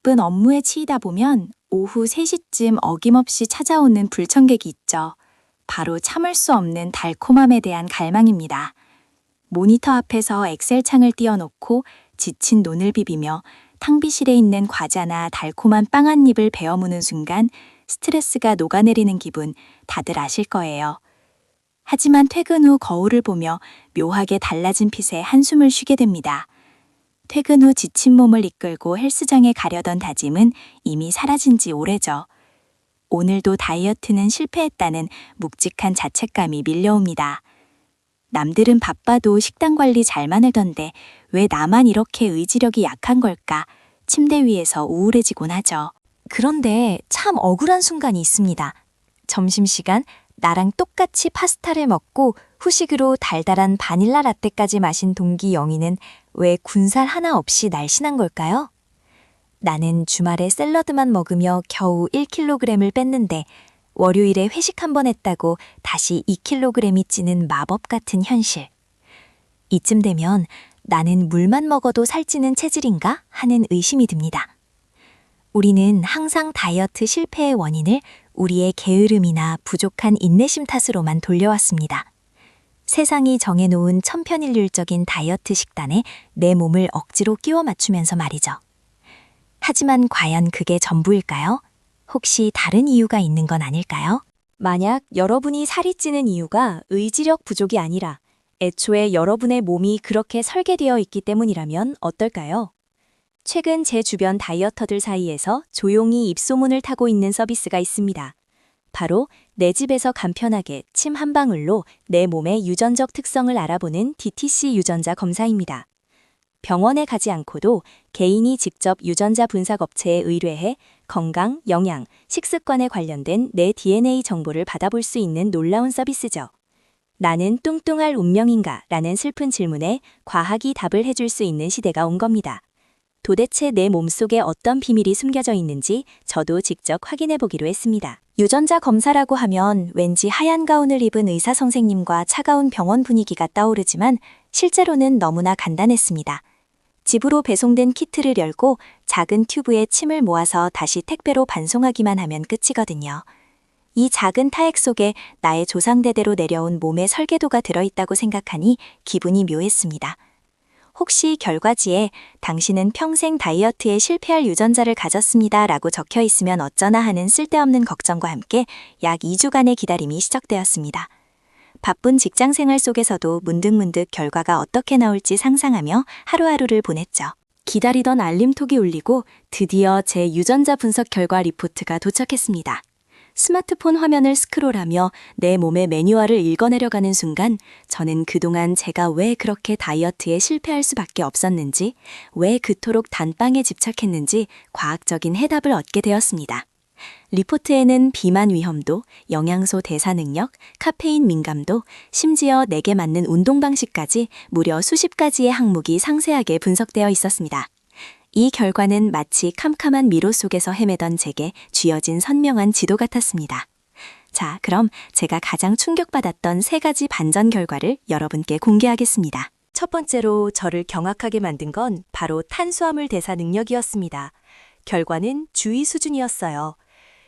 바쁜 업무에 치이다 보면 오후 3시쯤 어김없이 찾아오는 불청객이 있죠. 바로 참을 수 없는 달콤함에 대한 갈망입니다. 모니터 앞에서 엑셀 창을 띄워놓고 지친 눈을 비비며 탕비실에 있는 과자나 달콤한 빵 한 입을 베어무는 순간 스트레스가 녹아내리는 기분 다들 아실 거예요. 하지만 퇴근 후 거울을 보며 묘하게 달라진 핏에 한숨을 쉬게 됩니다. 퇴근 후 지친 몸을 이끌고 헬스장에 가려던 다짐은 이미 사라진 지 오래죠. 오늘도 다이어트는 실패했다는 묵직한 자책감이 밀려옵니다. 남들은 바빠도 식단 관리 잘만 하던데 왜 나만 이렇게 의지력이 약한 걸까? 침대 위에서 우울해지곤 하죠. 그런데 참 억울한 순간이 있습니다. 점심시간 나랑 똑같이 파스타를 먹고 후식으로 달달한 바닐라 라떼까지 마신 동기 영희는 왜 군살 하나 없이 날씬한 걸까요? 나는 주말에 샐러드만 먹으며 겨우 1kg을 뺐는데 월요일에 회식 한 번 했다고 다시 2kg이 찌는 마법 같은 현실. 이쯤 되면 나는 물만 먹어도 살찌는 체질인가 하는 의심이 듭니다. 우리는 항상 다이어트 실패의 원인을 우리의 게으름이나 부족한 인내심 탓으로만 돌려왔습니다. 세상이 정해놓은 천편일률적인 다이어트 식단에 내 몸을 억지로 끼워 맞추면서 말이죠. 하지만 과연 그게 전부일까요? 혹시 다른 이유가 있는 건 아닐까요? 만약 여러분이 살이 찌는 이유가 의지력 부족이 아니라 애초에 여러분의 몸이 그렇게 설계되어 있기 때문이라면 어떨까요? 최근 제 주변 다이어터들 사이에서 조용히 입소문을 타고 있는 서비스가 있습니다. 바로 내 집에서 간편하게 침 한 방울로 내 몸의 유전적 특성을 알아보는 DTC 유전자 검사입니다. 병원에 가지 않고도 개인이 직접 유전자 분석 업체에 의뢰해 건강, 영양, 식습관에 관련된 내 DNA 정보를 받아볼 수 있는 놀라운 서비스죠. 나는 뚱뚱할 운명인가? 라는 슬픈 질문에 과학이 답을 해줄 수 있는 시대가 온 겁니다. 도대체 내 몸속에 어떤 비밀이 숨겨져 있는지 저도 직접 확인해 보기로 했습니다. 유전자 검사라고 하면 왠지 하얀 가운을 입은 의사 선생님과 차가운 병원 분위기가 떠오르지만 실제로는 너무나 간단했습니다. 집으로 배송된 키트를 열고 작은 튜브에 침을 모아서 다시 택배로 반송하기만 하면 끝이거든요. 이 작은 타액 속에 나의 조상대대로 내려온 몸의 설계도가 들어있다고 생각하니 기분이 묘했습니다. 혹시 결과지에 당신은 평생 다이어트에 실패할 유전자를 가졌습니다 라고 적혀 있으면 어쩌나 하는 쓸데없는 걱정과 함께 약 2주간의 기다림이 시작되었습니다. 바쁜 직장 생활 속에서도 문득문득 결과가 어떻게 나올지 상상하며 하루하루를 보냈죠. 기다리던 알림톡이 울리고 드디어 제 유전자 분석 결과 리포트가 도착했습니다. 스마트폰 화면을 스크롤하며 내 몸의 매뉴얼을 읽어내려가는 순간 저는 그동안 제가 왜 그렇게 다이어트에 실패할 수밖에 없었는지, 왜 그토록 단빵에 집착했는지 과학적인 해답을 얻게 되었습니다. 리포트에는 비만 위험도, 영양소 대사 능력, 카페인 민감도, 심지어 내게 맞는 운동 방식까지 무려 수십 가지의 항목이 상세하게 분석되어 있었습니다. 이 결과는 마치 캄캄한 미로 속에서 헤매던 제게 쥐어진 선명한 지도 같았습니다. 자, 그럼 제가 가장 충격받았던 3가지 반전 결과를 여러분께 공개하겠습니다. 첫 번째로 저를 경악하게 만든 건 바로 탄수화물 대사 능력이었습니다. 결과는 주의 수준이었어요.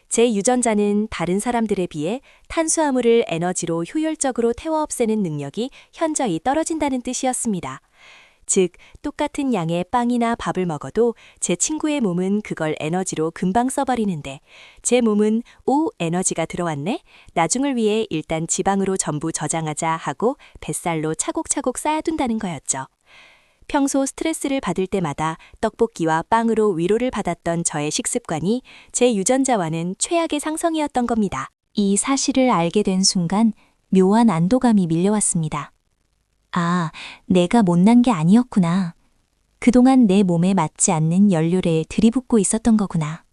제 유전자는 다른 사람들에 비해 탄수화물을 에너지로 효율적으로 태워 없애는 능력이 현저히 떨어진다는 뜻이었습니다. 즉, 똑같은 양의 빵이나 밥을 먹어도 제 친구의 몸은 그걸 에너지로 금방 써버리는데 제 몸은 오, 에너지가 들어왔네? 나중을 위해 일단 지방으로 전부 저장하자 하고 뱃살로 차곡차곡 쌓아둔다는 거였죠. 평소 스트레스를 받을 때마다 떡볶이와 빵으로 위로를 받았던 저의 식습관이 제 유전자와는 최악의 상성이었던 겁니다. 이 사실을 알게 된 순간 묘한 안도감이 밀려왔습니다. 아, 내가 못난 게 아니었구나. 그동안 내 몸에 맞지 않는 연료를 들이붓고 있었던 거구나.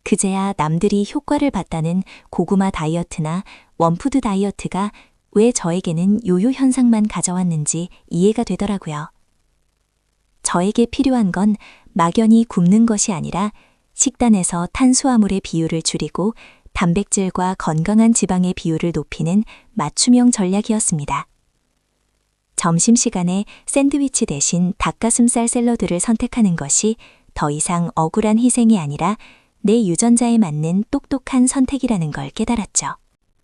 그제야 남들이 효과를 봤다는 고구마 다이어트나 원푸드 다이어트가 왜 저에게는 요요 현상만 가져왔는지 이해가 되더라고요. 저에게 필요한 건 막연히 굶는 것이 아니라 식단에서 탄수화물의 비율을 줄이고 단백질과 건강한 지방의 비율을 높이는 맞춤형 전략이었습니다. 점심시간에 샌드위치 대신 닭가슴살 샐러드를 선택하는 것이 더 이상 억울한 희생이 아니라 내 유전자에 맞는 똑똑한 선택이라는 걸 깨달았죠.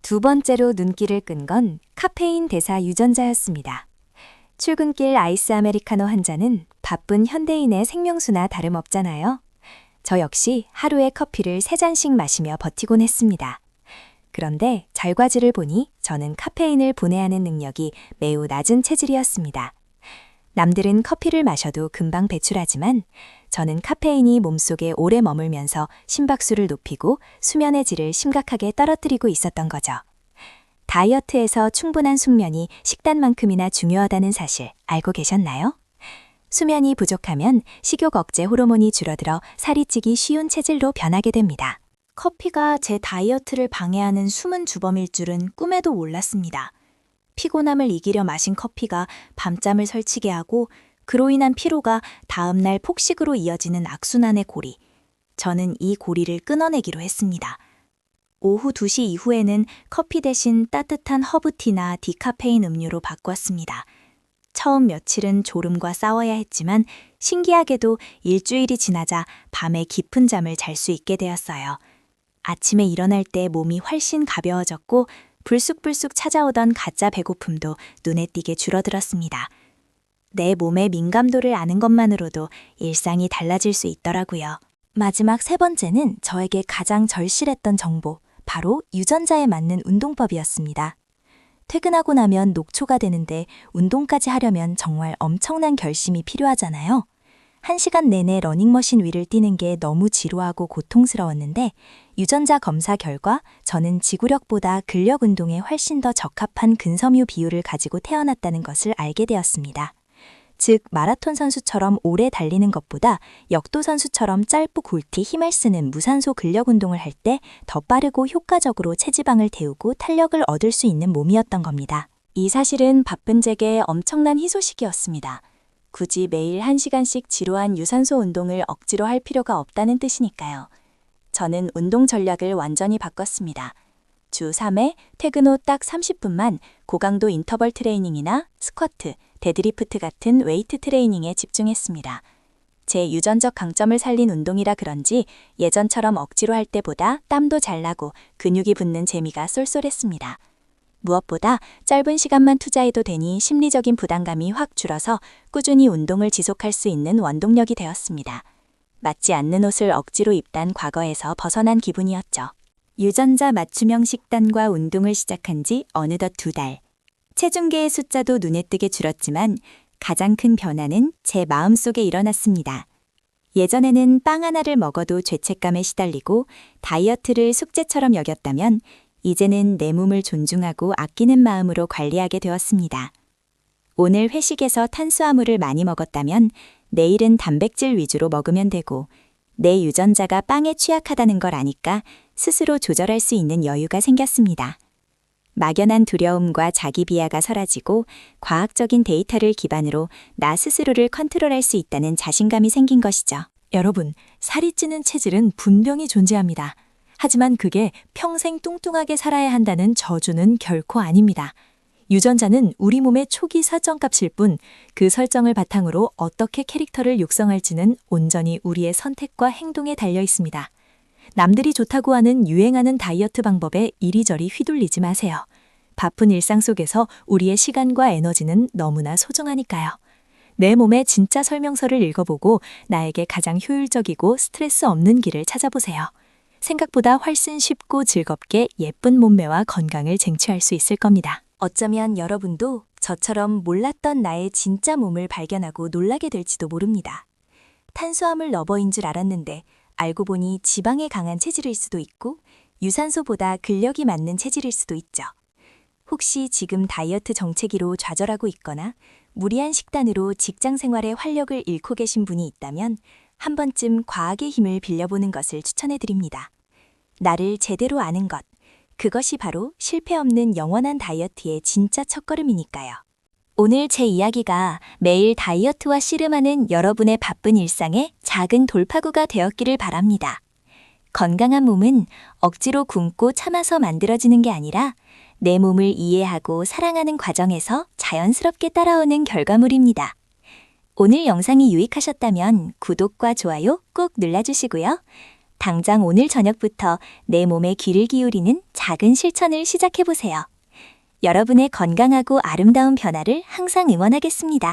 두 번째로 눈길을 끈 건 카페인 대사 유전자였습니다. 출근길 아이스 아메리카노 한 잔은 바쁜 현대인의 생명수나 다름없잖아요. 저 역시 하루에 커피를 3잔씩 마시며 버티곤 했습니다. 그런데 결과지를 보니 저는 카페인을 분해하는 능력이 매우 낮은 체질이었습니다. 남들은 커피를 마셔도 금방 배출하지만 저는 카페인이 몸속에 오래 머물면서 심박수를 높이고 수면의 질을 심각하게 떨어뜨리고 있었던 거죠. 다이어트에서 충분한 숙면이 식단만큼이나 중요하다는 사실 알고 계셨나요? 수면이 부족하면 식욕 억제 호르몬이 줄어들어 살이 찌기 쉬운 체질로 변하게 됩니다. 커피가 제 다이어트를 방해하는 숨은 주범일 줄은 꿈에도 몰랐습니다. 피곤함을 이기려 마신 커피가 밤잠을 설치게 하고 그로 인한 피로가 다음날 폭식으로 이어지는 악순환의 고리. 저는 이 고리를 끊어내기로 했습니다. 오후 2시 이후에는 커피 대신 따뜻한 허브티나 디카페인 음료로 바꿨습니다. 처음 며칠은 졸음과 싸워야 했지만 신기하게도 일주일이 지나자 밤에 깊은 잠을 잘 수 있게 되었어요. 아침에 일어날 때 몸이 훨씬 가벼워졌고 불쑥불쑥 찾아오던 가짜 배고픔도 눈에 띄게 줄어들었습니다. 내 몸의 민감도를 아는 것만으로도 일상이 달라질 수 있더라고요. 마지막 3번째는 저에게 가장 절실했던 정보, 바로 유전자에 맞는 운동법이었습니다. 퇴근하고 나면 녹초가 되는데 운동까지 하려면 정말 엄청난 결심이 필요하잖아요. 1시간 내내 러닝머신 위를 뛰는 게 너무 지루하고 고통스러웠는데 유전자 검사 결과 저는 지구력보다 근력 운동에 훨씬 더 적합한 근섬유 비율을 가지고 태어났다는 것을 알게 되었습니다. 즉 마라톤 선수처럼 오래 달리는 것보다 역도 선수처럼 짧고 굵게 힘을 쓰는 무산소 근력 운동을 할 때 더 빠르고 효과적으로 체지방을 태우고 탄력을 얻을 수 있는 몸이었던 겁니다. 이 사실은 바쁜 제게 엄청난 희소식이었습니다. 굳이 매일 1시간씩 지루한 유산소 운동을 억지로 할 필요가 없다는 뜻이니까요. 저는 운동 전략을 완전히 바꿨습니다. 주 3회 퇴근 후 딱 30분만 고강도 인터벌 트레이닝이나 스쿼트, 데드리프트 같은 웨이트 트레이닝에 집중했습니다. 제 유전적 강점을 살린 운동이라 그런지 예전처럼 억지로 할 때보다 땀도 잘 나고 근육이 붙는 재미가 쏠쏠했습니다. 무엇보다 짧은 시간만 투자해도 되니 심리적인 부담감이 확 줄어서 꾸준히 운동을 지속할 수 있는 원동력이 되었습니다. 맞지 않는 옷을 억지로 입던 과거에서 벗어난 기분이었죠. 유전자 맞춤형 식단과 운동을 시작한 지 어느덧 2달. 체중계의 숫자도 눈에 띄게 줄었지만 가장 큰 변화는 제 마음속에 일어났습니다. 예전에는 빵 하나를 먹어도 죄책감에 시달리고 다이어트를 숙제처럼 여겼다면 이제는 내 몸을 존중하고 아끼는 마음으로 관리하게 되었습니다. 오늘 회식에서 탄수화물을 많이 먹었다면 내일은 단백질 위주로 먹으면 되고 내 유전자가 빵에 취약하다는 걸 아니까 스스로 조절할 수 있는 여유가 생겼습니다. 막연한 두려움과 자기 비하가 사라지고 과학적인 데이터를 기반으로 나 스스로를 컨트롤할 수 있다는 자신감이 생긴 것이죠. 여러분, 살이 찌는 체질은 분명히 존재합니다. 하지만 그게 평생 뚱뚱하게 살아야 한다는 저주는 결코 아닙니다. 유전자는 우리 몸의 초기 설정값일 뿐 그 설정을 바탕으로 어떻게 캐릭터를 육성할지는 온전히 우리의 선택과 행동에 달려 있습니다. 남들이 좋다고 하는 유행하는 다이어트 방법에 이리저리 휘둘리지 마세요. 바쁜 일상 속에서 우리의 시간과 에너지는 너무나 소중하니까요. 내 몸의 진짜 설명서를 읽어보고 나에게 가장 효율적이고 스트레스 없는 길을 찾아보세요. 생각보다 훨씬 쉽고 즐겁게 예쁜 몸매와 건강을 쟁취할 수 있을 겁니다. 어쩌면 여러분도 저처럼 몰랐던 나의 진짜 몸을 발견하고 놀라게 될지도 모릅니다. 탄수화물 러버인 줄 알았는데 알고 보니 지방에 강한 체질일 수도 있고 유산소보다 근력이 맞는 체질일 수도 있죠. 혹시 지금 다이어트 정체기로 좌절하고 있거나 무리한 식단으로 직장 생활의 활력을 잃고 계신 분이 있다면 한 번쯤 과학의 힘을 빌려보는 것을 추천해드립니다. 나를 제대로 아는 것, 그것이 바로 실패 없는 영원한 다이어트의 진짜 첫걸음이니까요. 오늘 제 이야기가 매일 다이어트와 씨름하는 여러분의 바쁜 일상에 작은 돌파구가 되었기를 바랍니다. 건강한 몸은 억지로 굶고 참아서 만들어지는 게 아니라 내 몸을 이해하고 사랑하는 과정에서 자연스럽게 따라오는 결과물입니다. 오늘 영상이 유익하셨다면 구독과 좋아요 꼭 눌러주시고요. 당장 오늘 저녁부터 내 몸에 귀를 기울이는 작은 실천을 시작해보세요. 여러분의 건강하고 아름다운 변화를 항상 응원하겠습니다.